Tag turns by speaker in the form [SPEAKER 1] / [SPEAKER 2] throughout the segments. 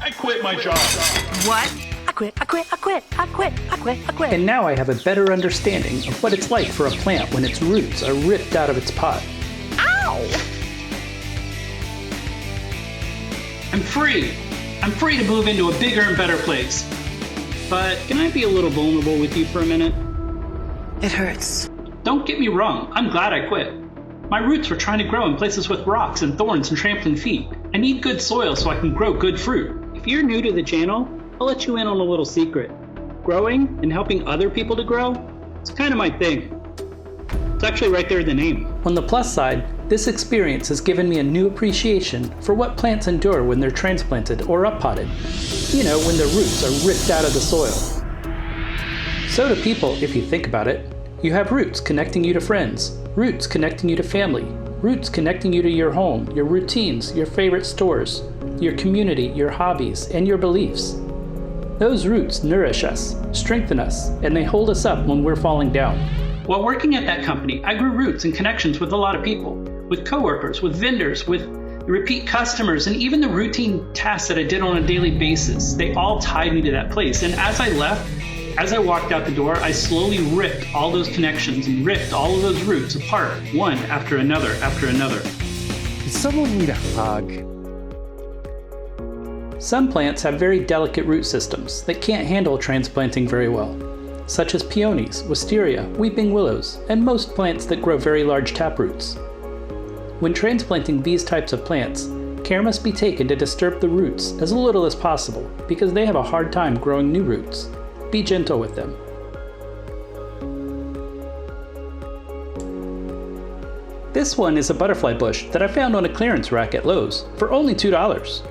[SPEAKER 1] I quit my job.
[SPEAKER 2] What? I quit.
[SPEAKER 3] And now I have a better understanding of what it's like for a plant when its roots are ripped out of its pot.
[SPEAKER 2] Ow!
[SPEAKER 4] I'm free. I'm free to move into a bigger and better place. But can I be a little vulnerable with you for a minute?
[SPEAKER 2] It hurts.
[SPEAKER 4] Don't get me wrong, I'm glad I quit. My roots were trying to grow in places with rocks and thorns and trampling feet. I need good soil so I can grow good fruit. If you're new to the channel, I'll let you in on a little secret. Growing and helping other people to grow, it's kind of my thing. It's actually right there in the name.
[SPEAKER 3] On the plus side, this experience has given me a new appreciation for what plants endure when they're transplanted or uppotted. You know, when their roots are ripped out of the soil. So do people, if you think about it. You have roots connecting you to friends, roots connecting you to family, roots connecting you to your home, your routines, your favorite stores, your community, your hobbies, and your beliefs. Those roots nourish us, strengthen us, and they hold us up when we're falling down.
[SPEAKER 4] While working at that company, I grew roots and connections with a lot of people, with coworkers, with vendors, with repeat customers, and even the routine tasks that I did on a daily basis. They all tied me to that place. And as I left, as I walked out the door, I slowly ripped all those connections and ripped all of those roots apart, one after another after another.
[SPEAKER 5] Does someone need a hug?
[SPEAKER 3] Some plants have very delicate root systems that can't handle transplanting very well, such as peonies, wisteria, weeping willows, and most plants that grow very large taproots. When transplanting these types of plants, care must be taken to disturb the roots as little as possible because they have a hard time growing new roots. Be gentle with them. This one is a butterfly bush that I found on a clearance rack at Lowe's for only $2.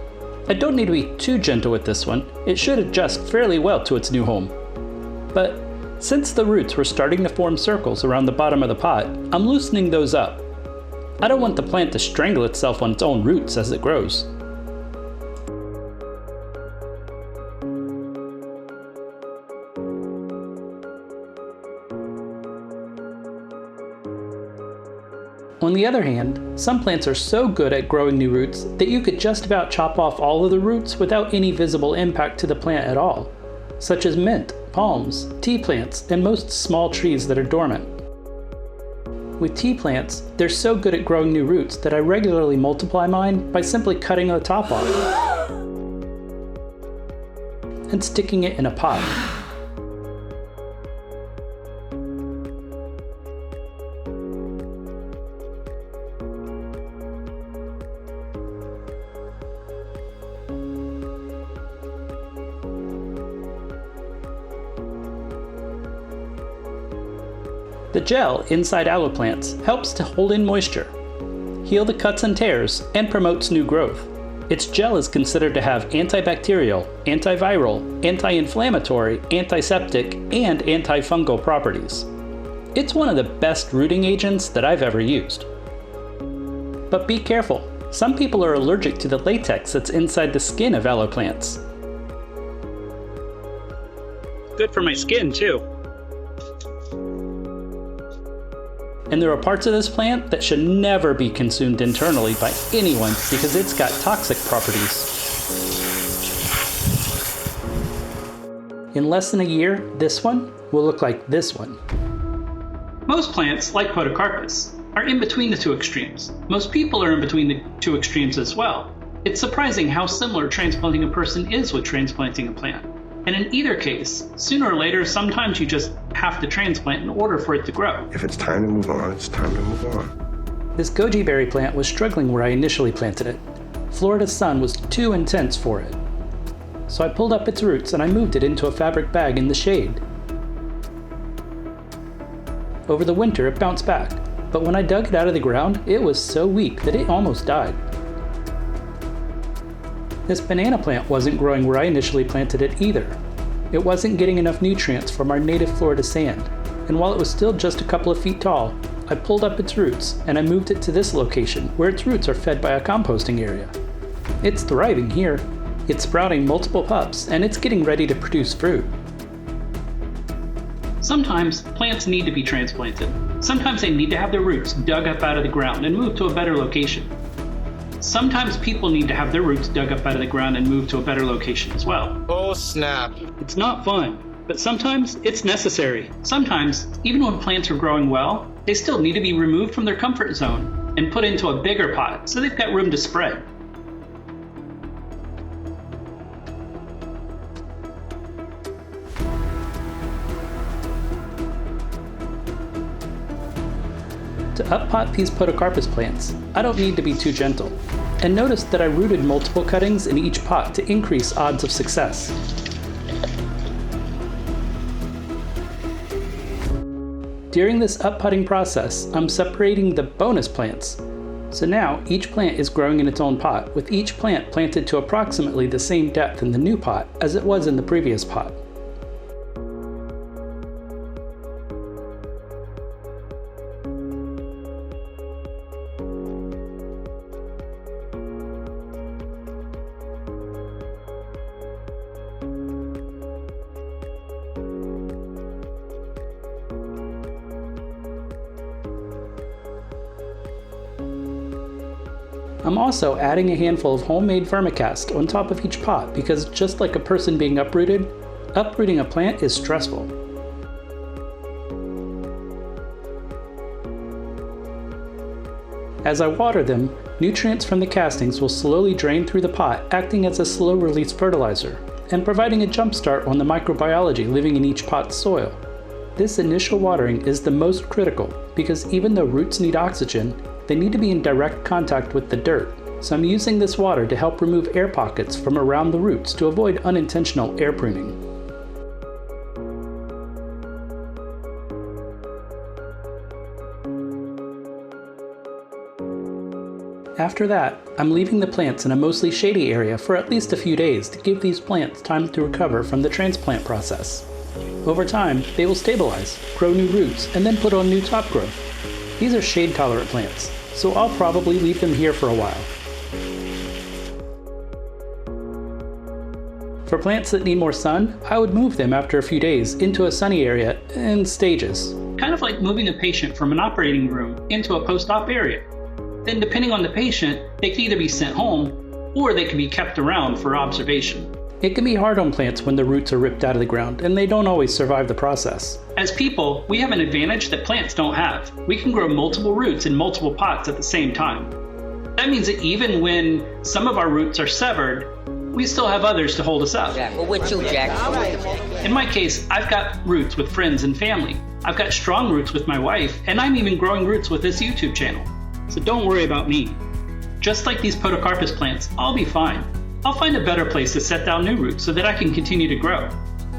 [SPEAKER 3] I don't need to be too gentle with this one. It should adjust fairly well to its new home. But since the roots were starting to form circles around the bottom of the pot, I'm loosening those up. I don't want the plant to strangle itself on its own roots as it grows. On the other hand, some plants are so good at growing new roots that you could just about chop off all of the roots without any visible impact to the plant at all, such as mint, palms, tea plants, and most small trees that are dormant. With tea plants, they're so good at growing new roots that I regularly multiply mine by simply cutting the top off and sticking it in a pot. The gel inside aloe plants helps to hold in moisture, heal the cuts and tears, and promotes new growth. Its gel is considered to have antibacterial, antiviral, anti-inflammatory, antiseptic, and antifungal properties. It's one of the best rooting agents that I've ever used. But be careful, some people are allergic to the latex that's inside the skin of aloe plants.
[SPEAKER 4] Good for my skin, too.
[SPEAKER 3] And there are parts of this plant that should never be consumed internally by anyone because it's got toxic properties. In less than a year, this one will look like this one.
[SPEAKER 4] Most plants, like Podocarpus, are in between the two extremes. Most people are in between the two extremes as well. It's surprising how similar transplanting a person is with transplanting a plant. And in either case, sooner or later, sometimes you just have to transplant in order for it to grow.
[SPEAKER 5] If it's time to move on, it's time to move on.
[SPEAKER 3] This goji berry plant was struggling where I initially planted it. Florida's sun was too intense for it. So I pulled up its roots and I moved it into a fabric bag in the shade. Over the winter, it bounced back, but when I dug it out of the ground, it was so weak that it almost died. This banana plant wasn't growing where I initially planted it either. It wasn't getting enough nutrients from our native Florida sand, and while it was still just a couple of feet tall, I pulled up its roots and I moved it to this location where its roots are fed by a composting area. It's thriving here. It's sprouting multiple pups and it's getting ready to produce fruit.
[SPEAKER 4] Sometimes plants need to be transplanted. Sometimes they need to have their roots dug up out of the ground and moved to a better location. sometimes people need to have their roots dug up out of the ground and moved to a better location as well.
[SPEAKER 1] Oh snap.
[SPEAKER 4] It's not fun, but sometimes it's necessary. Sometimes, even when plants are growing well, they still need to be removed from their comfort zone and put into a bigger pot so they've got room to spread.
[SPEAKER 3] To up-pot these Podocarpus plants, I don't need to be too gentle. And notice that I rooted multiple cuttings in each pot to increase odds of success. During this up-potting process, I'm separating the bonus plants. So now each plant is growing in its own pot, with each plant planted to approximately the same depth in the new pot as it was in the previous pot. I'm also adding a handful of homemade vermicast on top of each pot because just like a person being uprooted, uprooting a plant is stressful. As I water them, nutrients from the castings will slowly drain through the pot, acting as a slow-release fertilizer and providing a jump start on the microbiology living in each pot's soil. This initial watering is the most critical because even though roots need oxygen, they need to be in direct contact with the dirt, so I'm using this water to help remove air pockets from around the roots to avoid unintentional air pruning. After that, I'm leaving the plants in a mostly shady area for at least a few days to give these plants time to recover from the transplant process. Over time, they will stabilize, grow new roots, and then put on new top growth. These are shade-tolerant plants, so I'll probably leave them here for a while. For plants that need more sun, I would move them after a few days into a sunny area in stages.
[SPEAKER 4] Kind of like moving a patient from an operating room into a post-op area. Then depending on the patient, they can either be sent home or they can be kept around for observation.
[SPEAKER 3] It can be hard on plants when the roots are ripped out of the ground and they don't always survive the process.
[SPEAKER 4] As people, we have an advantage that plants don't have. We can grow multiple roots in multiple pots at the same time. That means that even when some of our roots are severed, we still have others to hold us up.
[SPEAKER 6] Jack, we're with you, Jack.
[SPEAKER 4] In my case, I've got roots with friends and family. I've got strong roots with my wife, and I'm even growing roots with this YouTube channel. So don't worry about me. Just like these Podocarpus plants, I'll be fine. I'll find a better place to set down new roots so that I can continue to grow.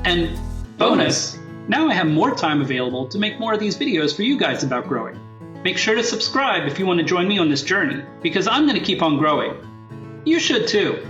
[SPEAKER 4] And bonus, now I have more time available to make more of these videos for you guys about growing. Make sure to subscribe if you want to join me on this journey, because I'm going to keep on growing. You should too.